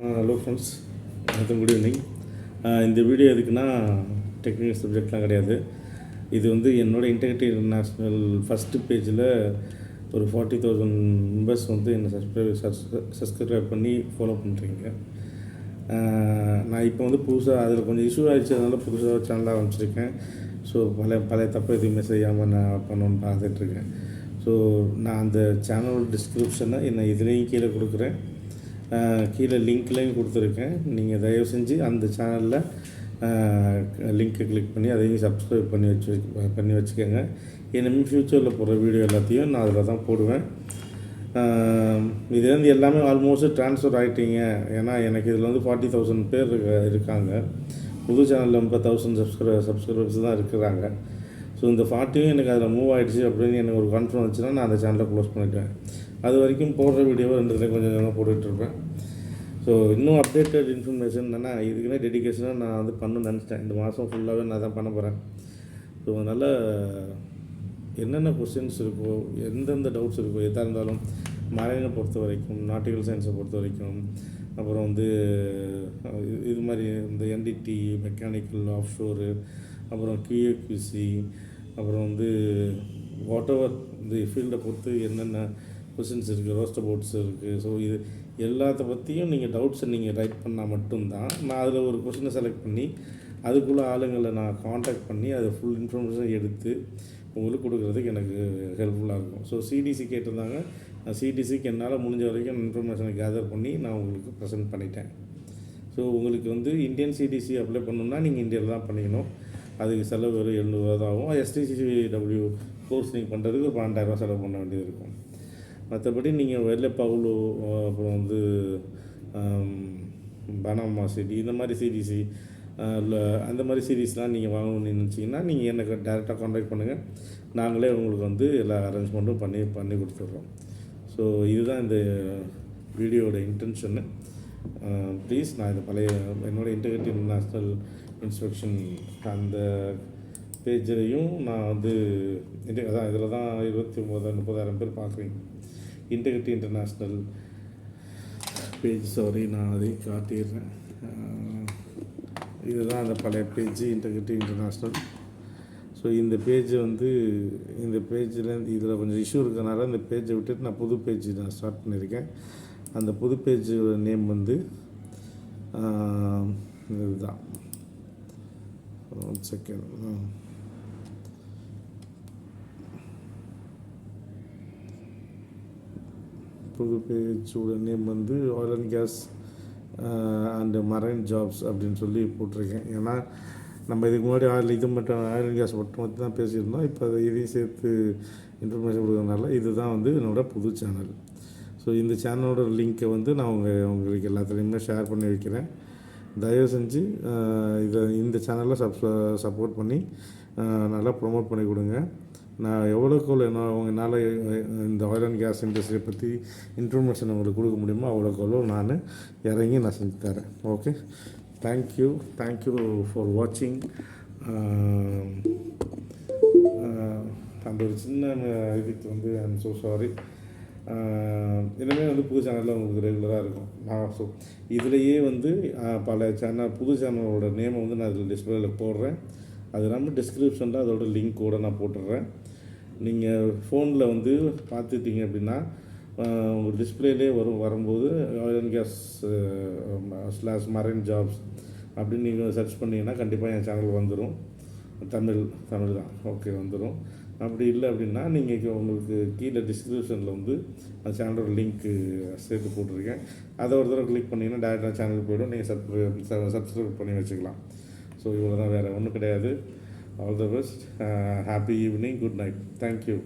Hello friends, வணக்கம், good evening. இந்த video எதுக்குன்னா டெக்னிக்கல் சப்ஜெக்ட்லாம் கிடையாது. இது வந்து என்னோடய இன்டெகிரிட்டி இன்டர்நேஷ்னல் ஃபஸ்ட்டு பேஜில் ஒரு 40,000 மெம்பர்ஸ் வந்து என்னை சப்ஸ்கிரைப் பண்ணி ஃபாலோ பண்ணுறீங்க. நான் இப்போ வந்து புதுசாக அதில் கொஞ்சம் இஷ்யூ ஆகிடுச்சு, அதனால் புதுசாக சேனல் ஆரம்பிச்சிருக்கேன். ஸோ பழைய தப்பு எதுவுமே செய்யாமல் நான் பண்ணணுன்னு பார்த்துட்ருக்கேன். ஸோ நான் அந்த சேனலோட டிஸ்கிரிப்ஷனை என்ன இதுலேயும் கீழே கொடுக்குறேன், கீழே லிங்க்லேயும் கொடுத்துருக்கேன். நீங்கள் தயவு செஞ்சு அந்த சேனலில் லிங்க்கை கிளிக் பண்ணி அதையும் சப்ஸ்கிரைப் பண்ணி வச்சுக்கோங்க. இனிமேல் ஃப்யூச்சரில் போடுற வீடியோ எல்லாத்தையும் நான் அதில் தான் போடுவேன். இது வந்து எல்லாமே ஆல்மோஸ்ட் ட்ரான்ஸ்ஃபர் ஆகிட்டீங்க. ஏன்னா எனக்கு இதில் வந்து 40,000 பேர் இருக்காங்க. புது சேனலில் 50,000 சப்ஸ்கிரைபர்ஸ் தான் இருக்கிறாங்க. ஸோ இந்த 40யும் எனக்கு அதில் மூவ் ஆகிடுச்சு அப்படின்னு எனக்கு ஒரு கன்ஃபார்ம் வந்துச்சுன்னா நான் அந்த சேனலை க்ளோஸ் பண்ணிவிட்டேன். அது வரைக்கும் போடுற வீடியோவை 2 கொஞ்சம் கொஞ்சமாக போட்டுட்ருப்பேன். ஸோ இன்னும் அப்டேட்டட் இன்ஃபர்மேஷன் என்னென்னா, இதுக்குன்னே டெடிக்கேஷனாக நான் வந்து பண்ணணும்னு நினச்சிட்டேன். இந்த மாதம் ஃபுல்லாகவே நான் தான் பண்ண போகிறேன். ஸோ அதனால் என்னென்ன கொஸ்டின்ஸ் இருக்கோ, எந்தெந்த டவுட்ஸ் இருக்கோ, எதாக இருந்தாலும் மரைனை பொறுத்த வரைக்கும், நாட்டிக்கல் சயின்ஸை பொறுத்த வரைக்கும், அப்புறம் வந்து இது மாதிரி இந்த என்டிடி, மெக்கானிக்கல், ஆஃப் ஷோரு, அப்புறம் QAQC, அப்புறம் வந்து வாட் எவர் இந்த ஃபீல்டை பொறுத்து என்னென்ன கொஸ்டின்ஸ் இருக்குது, ரோஸ்ட் போர்ட்ஸ் இருக்குது. ஸோ இது எல்லாத்த பற்றியும் நீங்கள் டவுட்ஸை நீங்கள் ரைட் பண்ணால் மட்டும்தான் நான் அதில் ஒரு கொஸ்டினை செலக்ட் பண்ணி அதுக்குள்ளே ஆளுங்களை நான் காண்டாக்ட் பண்ணி அதை ஃபுல் இன்ஃபர்மேஷன் எடுத்து உங்களுக்கு கொடுக்குறதுக்கு எனக்கு ஹெல்ப்ஃபுல்லாக இருக்கும். ஸோ சிடிசி கேட்டிருந்தாங்க. நான் சிடிசிக்கு என்னால் முடிஞ்ச வரைக்கும் இன்ஃபர்மேஷனை கேதர் பண்ணி நான் உங்களுக்கு ப்ரெசென்ட் பண்ணிட்டேன். ஸோ உங்களுக்கு வந்து இந்தியன் சிடிசி அப்ளை பண்ணணுன்னா நீங்கள் இந்தியாவில் தான் பண்ணிக்கணும். அதுக்கு செலவு வெறும் 700 தான் ஆகும். STCW கோர்ஸ் நீங்கள் பண்ணுறதுக்கு ஒரு 12,000 செலவு பண்ண வேண்டியது இருக்கும். மற்றபடி நீங்கள் வெள்ளை பவுலு, அப்புறம் வந்து பனாமா சிடி, இந்த மாதிரி சிடிசி இல்லை அந்த மாதிரி சீரீஸ்லாம் நீங்கள் வாங்கணும்னு நினச்சிங்கன்னா நீங்கள் எனக்கு டேரெக்டாக கான்டாக்ட் பண்ணுங்கள். நாங்களே உங்களுக்கு வந்து எல்லா அரேஞ்ச்மெண்ட்டும் பண்ணி கொடுத்துட்றோம். ஸோ இதுதான் இந்த வீடியோட இன்டென்ஷன்னு. ப்ளீஸ், நான் இந்த என்னோடய இன்டெகிரிட்டி இன்டர்நேஷ்னல் இன்ஸ்பெக்ஷன் அந்த பேஜ்லேயும் நான் வந்து அதான் இதில் தான் 29,000-30,000 பேர் பார்க்குறீங்க. இன்டெகிரிட்டி இன்டர்நேஷ்னல் பேஜ், சாரி, நான் அதை காட்டிடுறேன். இதுதான் அந்த பழைய பேஜ், இன்டெகிரிட்டி இன்டர்நேஷ்னல். ஸோ இந்த பேஜ் வந்து இந்த பேஜில் இதில் கொஞ்சம் இஷ்யூ இருக்கிறதுனால இந்த பேஜை விட்டுட்டு நான் புது பேஜ் நான் ஸ்டார்ட் பண்ணியிருக்கேன். அந்த புது பேஜோட நேம் வந்து இதுதான். 1 செகண்ட். புது பேஜோட நேம் வந்து oil and gas and marine jobs அப்படின்னு சொல்லி போட்டிருக்கேன். ஏன்னா நம்ம இதுக்கு முன்னாடி ஆயில் அண்ட் கேஸ் மட்டும் தான் பேசியிருந்தோம். இப்போ இதையும் சேர்த்து இன்ஃபர்மேஷன் கொடுக்கறதுனால இதுதான் வந்து என்னோடய புது சேனல். ஸோ இந்த சேனலோட லிங்க்கை வந்து நான் உங்களுக்கு எல்லாத்துலேயுமே ஷேர் பண்ணி வைக்கிறேன். தயவு செஞ்சு இந்த சேனலில் சப்போர்ட் பண்ணி நல்லா ப்ரொமோட் பண்ணி கொடுங்க. நான் எவ்வளோக்கு என்னால் இந்த ஆயில் அண்ட் கேஸ் இண்டஸ்ட்ரியை பற்றி இன்ஃபர்மேஷன் உங்களுக்கு கொடுக்க முடியுமோ அவ்வளோக்கு நான் இறங்கி நான் செஞ்சு தரேன். ஓகே, தேங்க்யூ ஃபார் வாட்சிங். அந்த ஒரு சின்ன இதுக்கு வந்து ஐம் ஸோ சாரி. இனிமேல் வந்து புது சேனலில் உங்களுக்கு ரெகுலராக இருக்கும். ஸோ இதுலேயே வந்து பல புது சேனலோட நேமை வந்து நான் இதில் டிஸ்பிளேயில் போடுறேன். அது இல்லாமல் டிஸ்கிரிப்ஷனில் அதோட லிங்க் கூட நான் போட்டுடுறேன். நீங்கள் ஃபோனில் வந்து பார்த்துட்டீங்க அப்படின்னா உங்கள் டிஸ்பிளேலே வரும்போது oil and gas /marine jobs அப்படின்னு நீங்கள் சர்ச் பண்ணிங்கன்னா கண்டிப்பாக என் சேனல் வந்துடும். தமிழ் தான், ஓகே, வந்துடும். அப்படி இல்லை அப்படின்னா நீங்கள் உங்களுக்கு கீழே டிஸ்கிரிப்ஷனில் வந்து அந்த சேனலோட லிங்க்கு சேர்த்து போட்டிருக்கேன். அதை ஒரு தடவை கிளிக் பண்ணிங்கன்னா டேரெக்டாக சேனலுக்கு போய்டும். நீங்கள் சப்ஸ்கிரைப் பண்ணி வச்சுக்கலாம். ஸோ இவ்வளோ தான், வேறு ஒன்றும் கிடையாது. All the best. Happy evening, good night. Thank you.